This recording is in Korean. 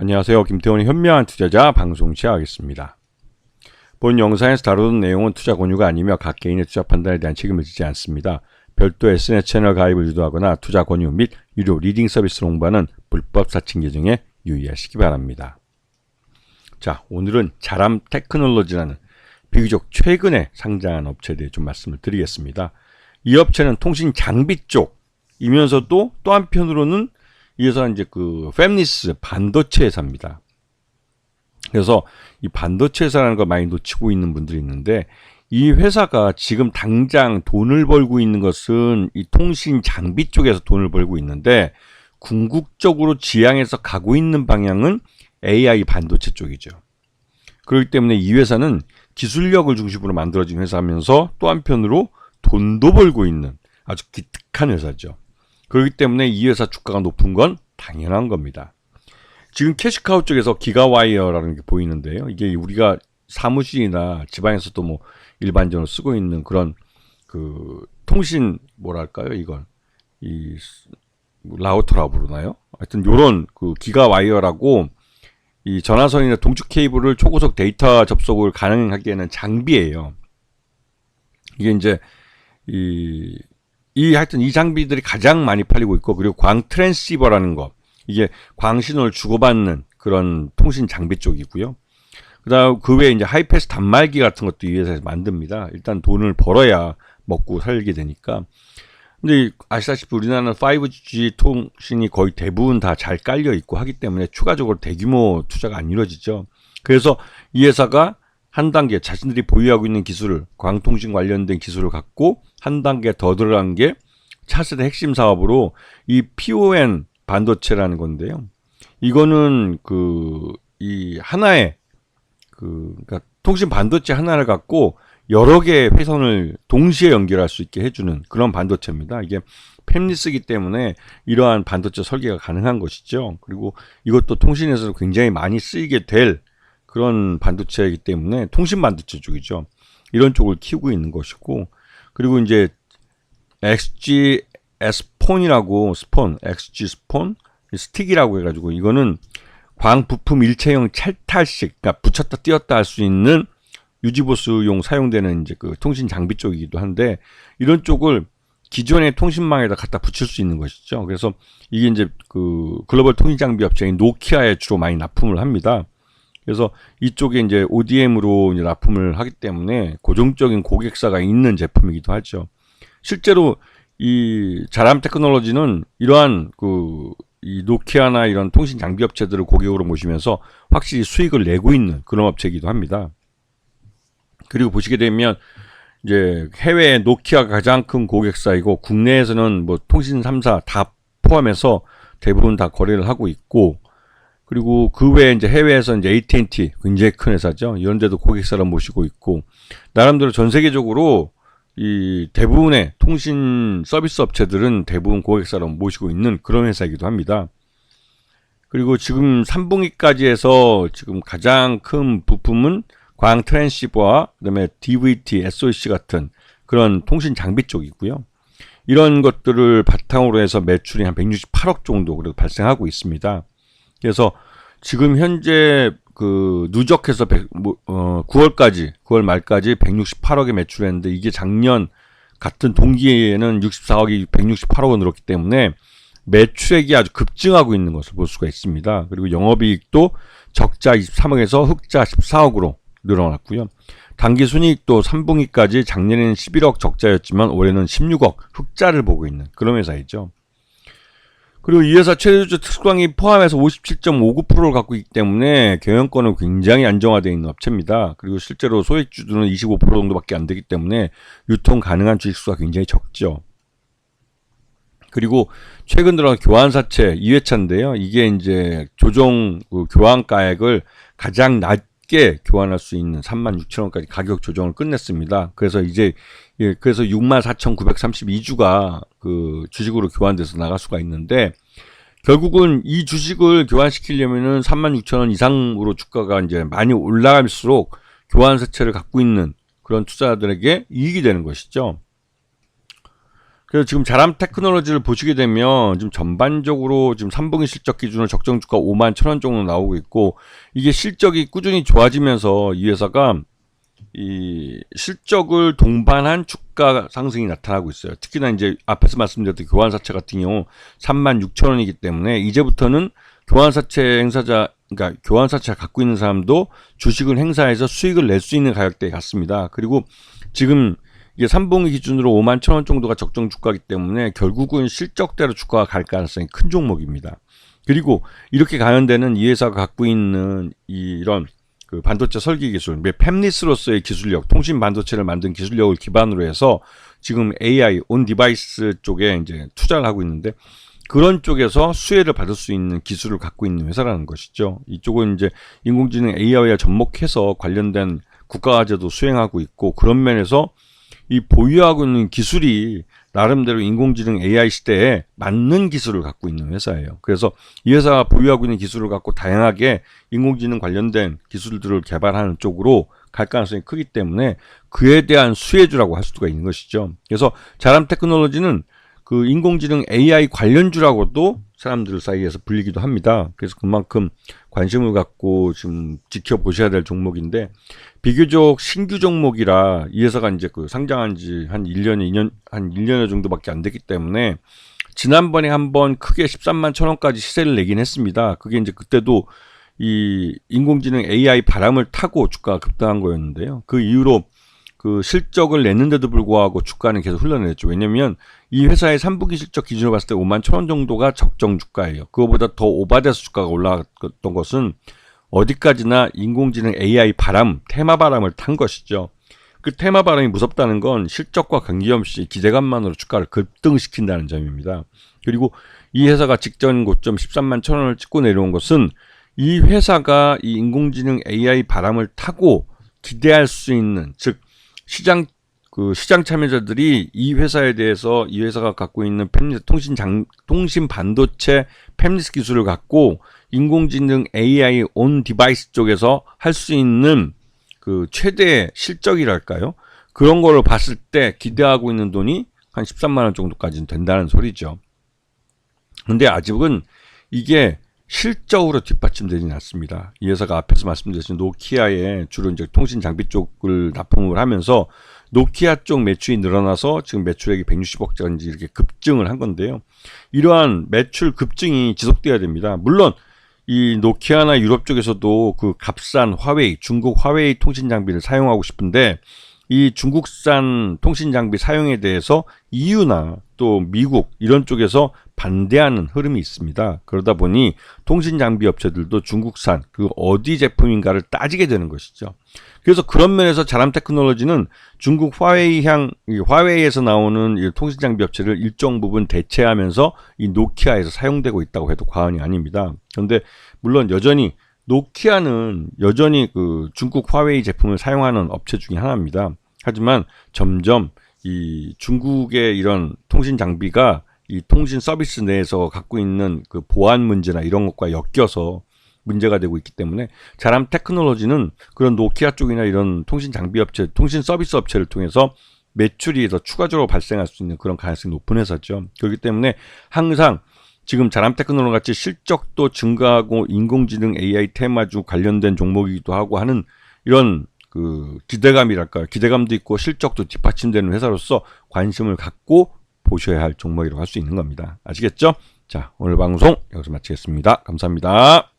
안녕하세요. 김태원의 현명한 투자자 방송 시작하겠습니다. 본 영상에서 다루는 내용은 투자 권유가 아니며 각 개인의 투자 판단에 대한 책임을 지지 않습니다. 별도 SNS 채널 가입을 유도하거나 투자 권유 및 유료 리딩 서비스를 홍보하는 불법 사칭 계정에 유의하시기 바랍니다. 자, 오늘은 자람 테크놀로지라는 비교적 최근에 상장한 업체에 대해 좀 말씀을 드리겠습니다. 이 업체는 통신 장비 쪽이면서도 또 한편으로는 이 회사는 이제 그 팹리스 반도체 회사입니다. 그래서 이 반도체 회사라는 걸 많이 놓치고 있는 분들이 있는데, 이 회사가 지금 당장 돈을 벌고 있는 것은 이 통신 장비 쪽에서 돈을 벌고 있는데, 궁극적으로 지향해서 가고 있는 방향은 AI 반도체 쪽이죠. 그렇기 때문에 이 회사는 기술력을 중심으로 만들어진 회사면서 또 한편으로 돈도 벌고 있는 아주 기특한 회사죠. 그렇기 때문에 이 회사 주가가 높은 건 당연한 겁니다. 지금 캐시카우 쪽에서 기가와이어라는 게 보이는데요. 이게 우리가 사무실이나 집안에서도 뭐 일반적으로 쓰고 있는 그런 그 통신 뭐랄까요, 이걸 이 라우터라고 부르나요? 하여튼 요런 그 기가와이어라고 이 전화선이나 동축 케이블을 초고속 데이터 접속을 가능하게 하는 장비예요. 이게 이제 하여튼 이 장비들이 가장 많이 팔리고 있고, 그리고 광 트랜시버라는 거, 이게 광 신호를 주고받는 그런 통신 장비 쪽이고요. 그다음 그 외에 이제 하이패스 단말기 같은 것도 이 회사에서 만듭니다. 일단 돈을 벌어야 먹고 살게 되니까. 근데 아시다시피 우리나라는 5G 통신이 거의 대부분 다 잘 깔려 있고 하기 때문에 추가적으로 대규모 투자가 안 이루어지죠. 그래서 이 회사가 한 단계 자신들이 보유하고 있는 기술을, 광통신 관련된 기술을 갖고 한 단계 더 들어간 게 차세대 핵심 사업으로 이 PON 반도체라는 건데요. 이거는 이 하나의 그러니까 통신 반도체 하나를 갖고 여러 개의 회선을 동시에 연결할 수 있게 해주는 그런 반도체입니다. 이게 팹리스이기 때문에 이러한 반도체 설계가 가능한 것이죠. 그리고 이것도 통신에서 굉장히 많이 쓰이게 될 그런 반도체이기 때문에 통신 반도체 쪽이죠. 이런 쪽을 키우고 있는 것이고, 그리고 이제 XG 스폰이라고 XG 스폰 스틱이라고 해가지고, 이거는 광 부품 일체형 찰탈식, 그러니까 붙였다 띄었다 할 수 있는 유지보수용 사용되는 이제 그 통신 장비 쪽이기도 한데, 이런 쪽을 기존의 통신망에다 갖다 붙일 수 있는 것이죠. 그래서 이게 이제 그 글로벌 통신 장비 업체인 노키아에 주로 많이 납품을 합니다. 그래서 이쪽에 이제 ODM으로 이제 납품을 하기 때문에 고정적인 고객사가 있는 제품이기도 하죠. 실제로 이 자람 테크놀로지는 이러한 이 노키아나 이런 통신 장비 업체들을 고객으로 모시면서 확실히 수익을 내고 있는 그런 업체이기도 합니다. 그리고 보시게 되면 이제 해외 노키아가 가장 큰 고객사이고, 국내에서는 뭐 통신 3사 다 포함해서 대부분 다 거래를 하고 있고, 그리고 그 외에 이제 해외에서 이제 AT&T 굉장히 큰 회사죠. 이런 데도 고객사를 모시고 있고, 나름대로 전 세계적으로 이 대부분의 통신 서비스 업체들은 대부분 고객사를 모시고 있는 그런 회사이기도 합니다. 그리고 지금 3분기까지 해서 지금 가장 큰 부품은 광 트랜시버와 그다음에 DVT, SOC 같은 그런 통신 장비 쪽이고요. 이런 것들을 바탕으로 해서 매출이 한 168억 정도 그래도 발생하고 있습니다. 그래서 지금 현재 그 누적해서 9월 말까지 168억에 매출했는데, 이게 작년 같은 동기에는 64억이 168억원 늘었기 때문에 매출액이 아주 급증하고 있는 것을 볼 수가 있습니다. 그리고 영업이익도 적자 23억에서 흑자 14억으로 늘어났고요. 당기순이익도 3분기까지 작년에는 11억 적자였지만 올해는 16억 흑자를 보고 있는 그런 회사이죠. 그리고 이 회사 최대주주 특수강이 포함해서 57.59%를 갖고 있기 때문에 경영권은 굉장히 안정화되어 있는 업체입니다. 그리고 실제로 소액주주는 25% 정도밖에 안 되기 때문에 유통 가능한 주식수가 굉장히 적죠. 그리고 최근 들어 교환사채 2회차인데요. 이게 이제 조정 교환가액을 가장 낮게 교환할 수 있는 36,000원까지 가격 조정을 끝냈습니다. 그래서 이제 그래서 64,932주가 그 주식으로 교환돼서 나갈 수가 있는데, 결국은 이 주식을 교환시키려면은 36,000원 이상으로 주가가 이제 많이 올라갈수록 교환사채를 갖고 있는 그런 투자자들에게 이익이 되는 것이죠. 그래서 지금 자람 테크놀로지를 보시게 되면 지금 전반적으로 지금 3분기 실적 기준으로 적정 주가 5만 1,000원 정도 나오고 있고, 이게 실적이 꾸준히 좋아지면서 이 회사가 이 실적을 동반한 주가 상승이 나타나고 있어요. 특히나 이제 앞에서 말씀드렸던 교환사채 같은 경우 36,000원이기 때문에 이제부터는 교환사채 행사자, 그러니까 교환사채 갖고 있는 사람도 주식을 행사해서 수익을 낼 수 있는 가격대에 갔습니다. 그리고 지금 이게 3분기 기준으로 5만 1,000원 정도가 적정 주가이기 때문에 결국은 실적대로 주가가 갈 가능성이 큰 종목입니다. 그리고 이렇게 가는 데는 이 회사가 갖고 있는 이런 그 반도체 설계 기술, 팹리스로서의 기술력, 통신 반도체를 만든 기술력을 기반으로 해서 지금 AI, 온 디바이스 쪽에 이제 투자를 하고 있는데, 그런 쪽에서 수혜를 받을 수 있는 기술을 갖고 있는 회사라는 것이죠. 이쪽은 이제 인공지능 AI와 접목해서 관련된 국가과제도 수행하고 있고, 그런 면에서 이 보유하고 있는 기술이 나름대로 인공지능 AI 시대에 맞는 기술을 갖고 있는 회사예요. 그래서 이 회사가 보유하고 있는 기술을 갖고 다양하게 인공지능 관련된 기술들을 개발하는 쪽으로 갈 가능성이 크기 때문에 그에 대한 수혜주라고 할 수가 있는 것이죠. 그래서 자람 테크놀로지는 그 인공지능 AI 관련주라고도 사람들 사이에서 불리기도 합니다. 그래서 그만큼 관심을 갖고 지금 지켜보셔야 될 종목인데, 비교적 신규 종목이라 이 회사가 이제 그 상장한 지 한 1년여 정도밖에 안 됐기 때문에 지난번에 한번 크게 13만 1,000원까지 시세를 내긴 했습니다. 그게 이제 그때도 이 인공지능 AI 바람을 타고 주가가 급등한 거였는데요. 그 이후로 그 실적을 냈는데도 불구하고 주가는 계속 흘러내렸죠. 왜냐면 이 회사의 3분기 실적 기준으로 봤을 때 5만 1,000원 정도가 적정 주가예요. 그거보다 더 오바돼서 주가가 올라갔던 것은 어디까지나 인공지능 AI 바람, 테마 바람을 탄 것이죠. 그 테마 바람이 무섭다는 건 실적과 관계없이 기대감만으로 주가를 급등시킨다는 점입니다. 그리고 이 회사가 직전 고점 13만 1,000원을 찍고 내려온 것은 이 회사가 이 인공지능 AI 바람을 타고 기대할 수 있는, 즉 시장 참여자들이 이 회사에 대해서 이 회사가 갖고 있는 통신 반도체 팹리스 기술을 갖고 인공지능 AI 온 디바이스 쪽에서 할 수 있는 그 최대 실적이랄까요? 그런 거를 봤을 때 기대하고 있는 돈이 한 13만 원 정도까지는 된다는 소리죠. 근데 아직은 이게 실적으로 뒷받침되지는 않습니다. 이 회사가 앞에서 말씀드렸던 노키아에 주로 이제 통신 장비 쪽을 납품을 하면서 노키아 쪽 매출이 늘어나서 지금 매출액이 160억짜리 이렇게 급증을 한 건데요. 이러한 매출 급증이 지속돼야 됩니다. 물론 이 노키아나 유럽 쪽에서도 그 값싼 화웨이, 중국 화웨이 통신 장비를 사용하고 싶은데, 이 중국산 통신 장비 사용에 대해서 EU나 또 미국 이런 쪽에서 반대하는 흐름이 있습니다. 그러다 보니 통신 장비 업체들도 중국산 그 어디 제품인가를 따지게 되는 것이죠. 그래서 그런 면에서 자람 테크놀로지는 중국 화웨이에서 나오는 이 통신 장비 업체를 일정 부분 대체하면서 이 노키아에서 사용되고 있다고 해도 과언이 아닙니다. 그런데 물론 노키아는 여전히 그 중국 화웨이 제품을 사용하는 업체 중에 하나입니다. 하지만 점점 이 중국의 이런 통신 장비가 이 통신 서비스 내에서 갖고 있는 그 보안 문제나 이런 것과 엮여서 문제가 되고 있기 때문에 자람 테크놀로지는 그런 노키아 쪽이나 이런 통신 장비 업체, 통신 서비스 업체를 통해서 매출이 더 추가적으로 발생할 수 있는 그런 가능성이 높은 회사죠. 그렇기 때문에 항상 지금 자람 테크놀로지 같이 실적도 증가하고 인공지능 AI 테마주 관련된 종목이기도 하고 하는 이런 그 기대감이랄까요. 기대감도 있고 실적도 뒷받침되는 회사로서 관심을 갖고 보셔야 할 종목이라고 할 수 있는 겁니다. 아시겠죠? 자, 오늘 방송 여기서 마치겠습니다. 감사합니다.